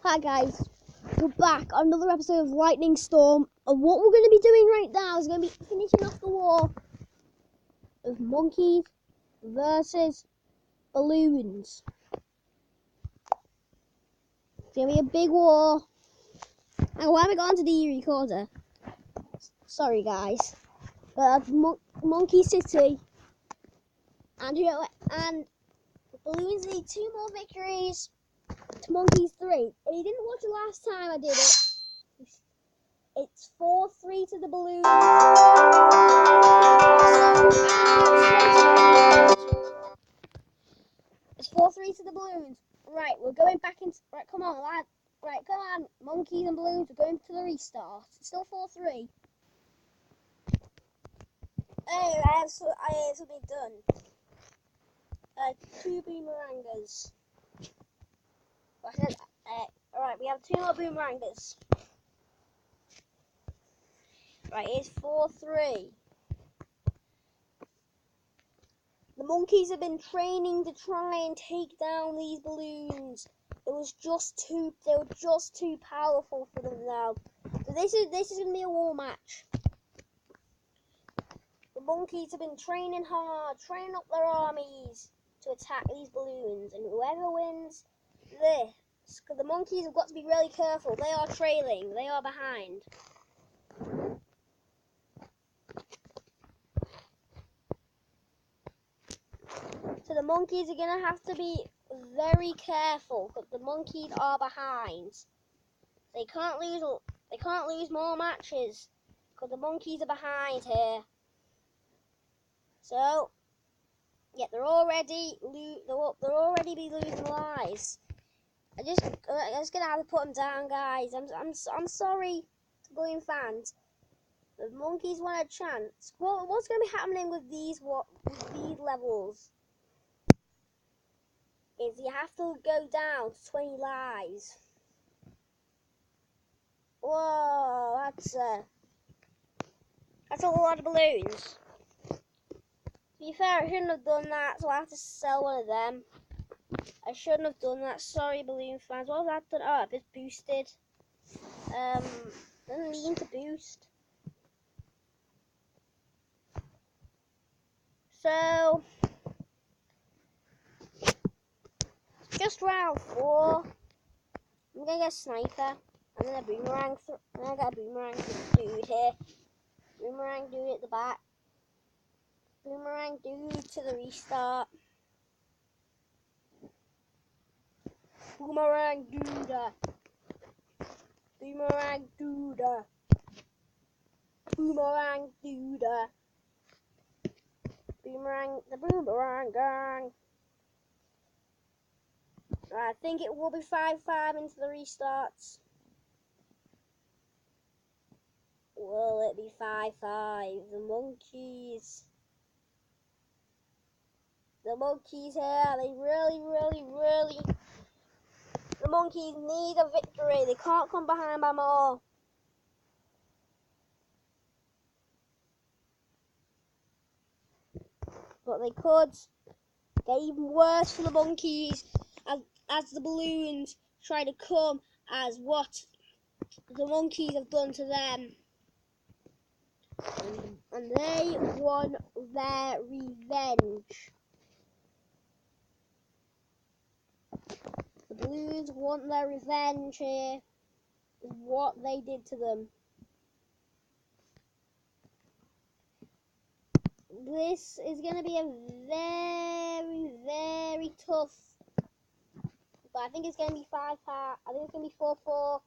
Hi guys, we're back on another episode of Lightning Storm, and what we're going to be doing right now is going to be finishing off the war of monkeys versus balloons. It's going to be a big war. And why have I gone to the recorder? Sorry guys, but Monkey City, and balloons need 2 more victories to Monkeys 3. If you didn't watch the last time I did it, it's 4-3 to the balloons. It's 4-3 to the balloons. Right, we're going back into. Right, come on, lad. Right, come on, monkeys and balloons. We're going to the restart. It's still 4-3. Hey, I have something done. 2 boomerangas. Alright, we have 2 more boomerangas. Right, it's 4-3. The monkeys have been training to try and take down these balloons. They were just too powerful for them now. So this is going to be a war match. The monkeys have been training hard, training up their armies to attack these balloons, and whoever wins this, because the monkeys have got to be really careful. They are trailing. They are behind. So the monkeys are going to have to be very careful, because the monkeys are behind. They can't lose more matches, because the monkeys are behind here. So, yeah, they're already be losing lives. I'm just gonna have to put them down, guys. I'm sorry to balloon fans. The monkeys want a chance. What's gonna be happening with these levels is you have to go down to 20 lives. Whoa, that's a lot of balloons. To be fair, I shouldn't have done that, so I have to sell one of them. I shouldn't have done that. Sorry, balloon fans. What have I done? Oh, it's boosted. Doesn't need to boost. So, just round 4. I'm gonna get a sniper. And then a boomerang. And I got a boomerang dude here. Boomerang dude at the back. Boomerang dude to the restart. Boomerang dude. Boomerang dude. Boomerang dude. Boomerang, the boomerang gang. I think it will be 5-5 into the restarts. Will it be 5-5? The monkeys here, they really, the monkeys need a victory. They can't come behind by more. But they could get even worse for the monkeys as the balloons try to come as what the monkeys have done to them. And they want their revenge. The balloons want their revenge here. Is what they did to them. This is going to be a very tough. But I think it's going to be 5-5. I think it's going to be 4-4.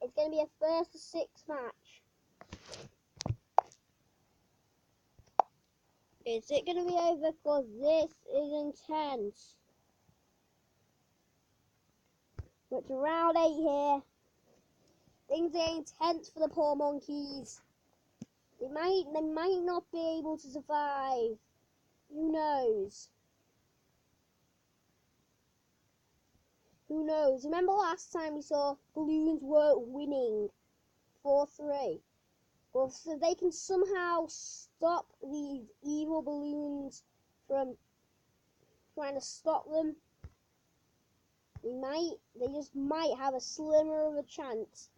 It's going to be a 1st to 6 match. Is it going to be over? Because this is intense. But it's round 8 here. Things are intense for the poor monkeys. They might not be able to survive. Who knows? Who knows? Remember last time we saw balloons were winning 4-3. Well, so they can somehow stop these evil balloons from trying to stop them. they just might have a slimmer of a chance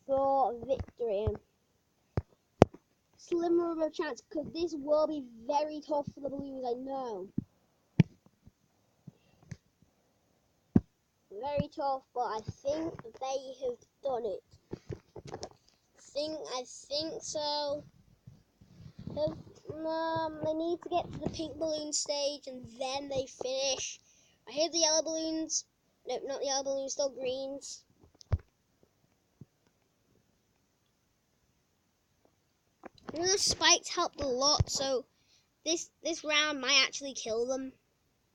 for victory. Slimmer of a chance, because this will be very tough for the Blues, I know. Very tough, but I think they have done it. I think so. They need to get to the pink balloon stage and then they finish. I hear the yellow balloons. No, not the yellow balloons, still greens. You know, the spikes helped a lot, so this round might actually kill them.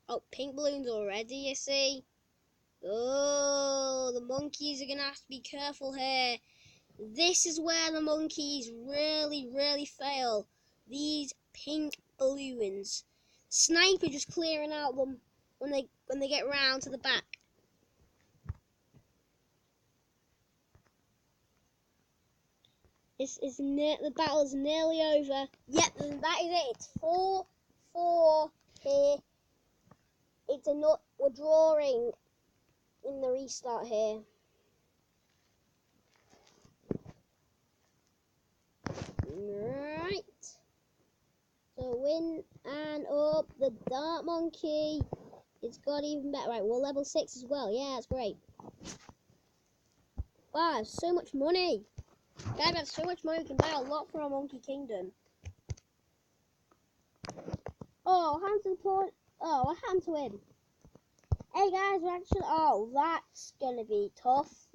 Oh, pink balloons already, you see. Oh, the monkeys are going to have to be careful here. This is where the monkeys really, really fail. These pink balloons. Sniper just clearing out them when they get round to the back. The battle is nearly over. Yep, that is it. It's 4-4 here. We're drawing in the restart here. Right. So win and up the Dart Monkey. It's got even better. Right, we're level 6 as well. Yeah, that's great. Wow, so much money. Guys, we have so much money. We can buy a lot from our Monkey Kingdom. Oh, what happened to the point? Oh, what happened to him? Hey guys, we're actually. Oh, that's gonna be tough.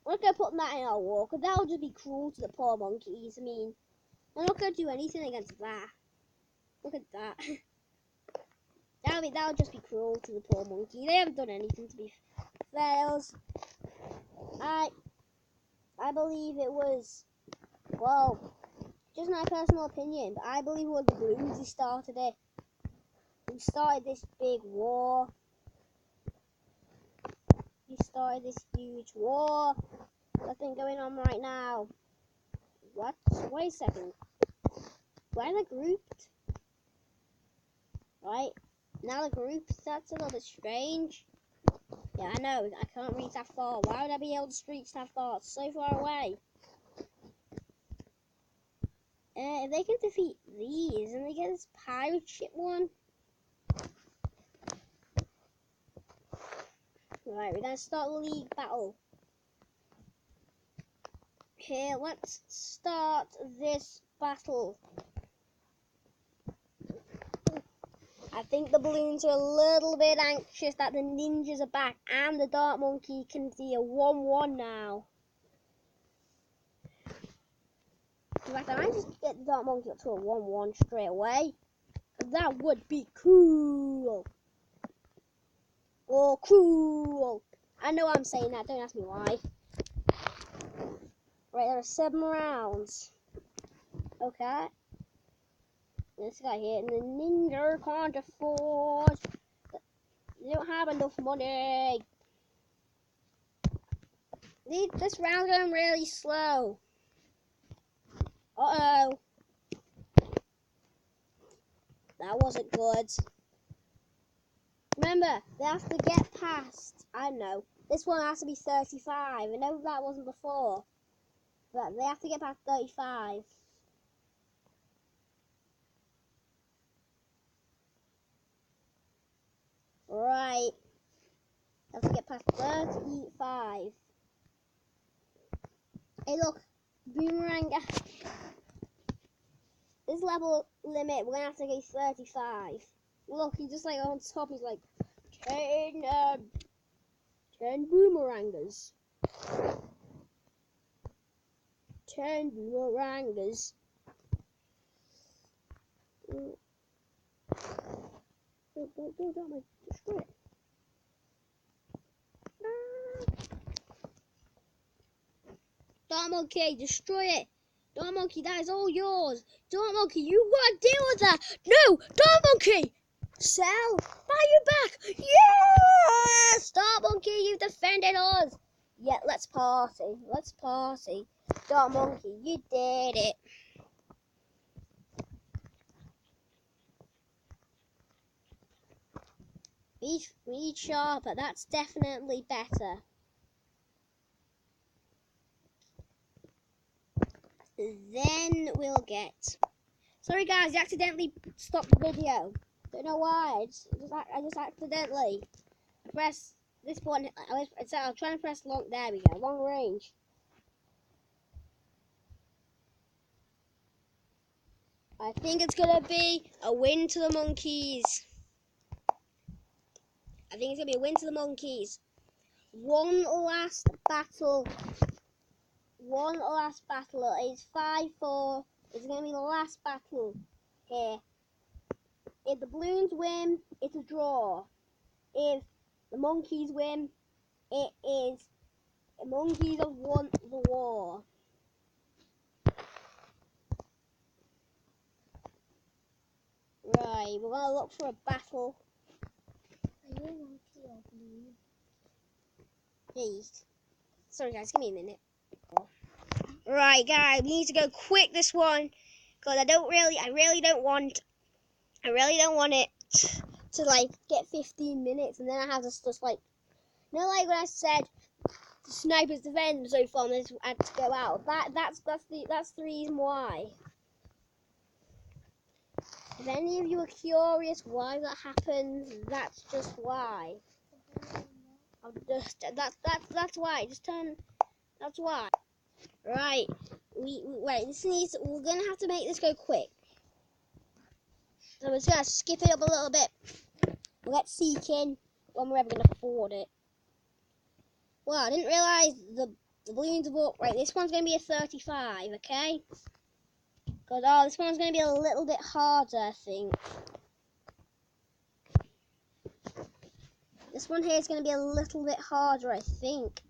We're not gonna put that in our war, because that would just be cruel to the poor monkeys. I mean, I'm not gonna do anything against that. Look at that. That would just be cruel to the poor monkey. They haven't done anything to be fair. I believe it was, well, just my personal opinion, but I believe it was the Blues who started it. Who started this big war. He started this huge war that's been going on right now. What? Wait a second. Why are they grouped? Right? Now they're grouped? That's a little bit strange. Yeah, I know. I can't reach that far. Why would I be able to reach that far? It's so far away. If they can defeat these and they get this pirate ship one. Right, we're going to start the league battle. Here, let's start this battle. I think the balloons are a little bit anxious that the ninjas are back and the Dart Monkey can see a 1-1 now. In fact, I might just get the Dart Monkey up to a 1-1 straight away. That would be cool. Oh, cool. I know I'm saying that, don't ask me why. Right, there are 7 rounds. Okay. This guy here, and the ninja can't afford. They don't have enough money. This round's going really slow. Uh-oh. That wasn't good. Remember, they have to get past, I don't know, this one has to be 35. I know that wasn't before. But they have to get past 35. Right. Have to get past 35. Hey look, Boomerang. This level limit, we're gonna have to get 35. Look, he's just like on top, he's like 10 boomerangers. 10 boomerangers. Don't destroy it. Dart Monkey, destroy it. Dart Monkey, that is all yours. Dart Monkey, you gotta deal with that. No, Dart Monkey, sell. Buy you back. Yes, Dart Monkey, you defended us. Yeah, let's party. Let's party. Dart Monkey, you did it. We need sharper. That's definitely better. Then we'll get. Sorry guys, I accidentally stopped the video. Don't know why. I just accidentally pressed this button. I was trying to press long. There we go. Long range. I think it's gonna be a win to the Monkeys. I think it's gonna be a win to the Monkeys. One last battle. It's 5-4. It's going to be the last battle here. If the Balloons win, it's a draw. If the Monkeys win, it is the Monkeys have won the war. Right, we're going to look for a battle. Are you a monkey or blue? Please. Sorry guys, give me a minute. Right, guys, we need to go quick this one because I really don't want it to like get 15 minutes and then I have to just like, you know, like when I said the snipers defend so far and I had to go out. That's the reason why. If any of you are curious why that happens, that's just why. That's why. Just turn. That's why. Right, wait. We're gonna have to make this go quick. So we're just gonna skip it up a little bit. Let's seek in when we're ever gonna afford it. Well, I didn't realise the balloons are up. Right, this one's gonna be a 35, okay? Because this one's gonna be a little bit harder, I think. This one here is gonna be a little bit harder, I think.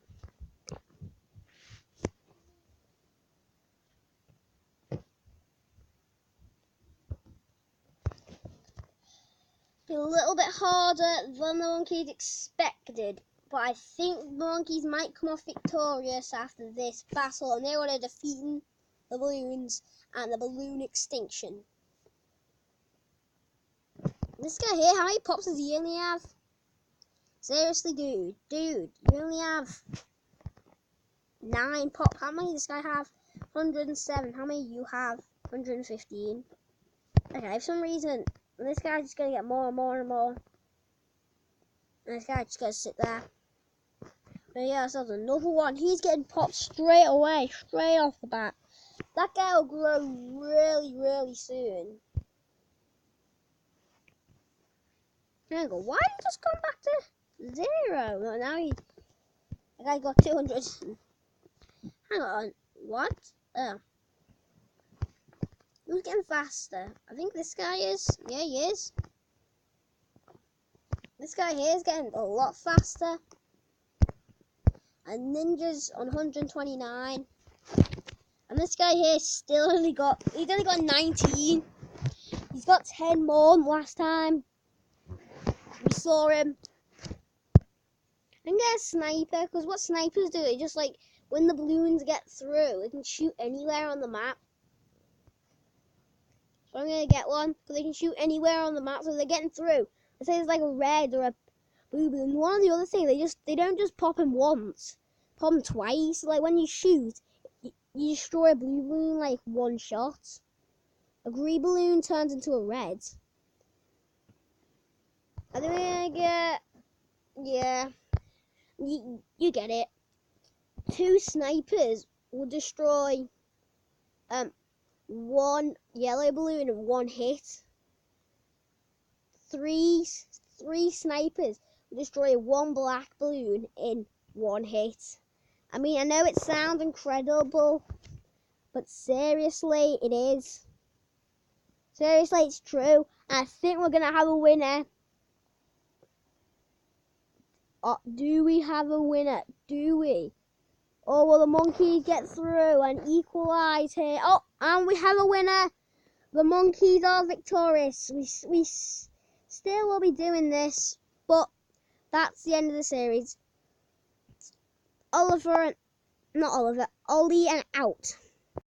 A little bit harder than the Monkeys expected, but I think the Monkeys might come off victorious after this battle, and they're going to defeat the Balloons and the balloon extinction. This guy here, how many pops does he only have? Seriously, dude, you only have 9 pop. How many does this guy have? 107. How many you have? 115. Okay, for some reason, this guy's just going to get more and more and more. And this guy's just going to sit there. But yeah, so there's another one. He's getting popped straight away, straight off the bat. That guy will grow really, really soon. Hang on, why did he just come back to 0? No, now the guy got 200. Hang on, what? Oh. Who's getting faster? I think this guy is. Yeah, he is. This guy here is getting a lot faster. And Ninja's on 129. And this guy here he's only got 19. He's got 10 more than last time we saw him. I can get a sniper, because what snipers do, they just like, when the balloons get through, they can shoot anywhere on the map. So I'm going to get one, because they can shoot anywhere on the map, so they're getting through. Let's say it's like a red or a blue balloon. One of the other things, they don't just pop them once, pop them twice. Like when you shoot, you destroy a blue balloon like one shot. A green balloon turns into a red. I think we're going to get, yeah, you get it. 2 snipers will destroy one yellow balloon in one hit. 3 snipers will destroy 1 black balloon in 1 hit. I mean, I know it sounds incredible, but seriously, it is. Seriously, it's true. I think we're going to have a winner. Do we have a winner? Do we? Or will the Monkeys get through and equalise here? Oh, and we have a winner. The Monkeys are victorious. We still will be doing this, but that's the end of the series. Ollie and out.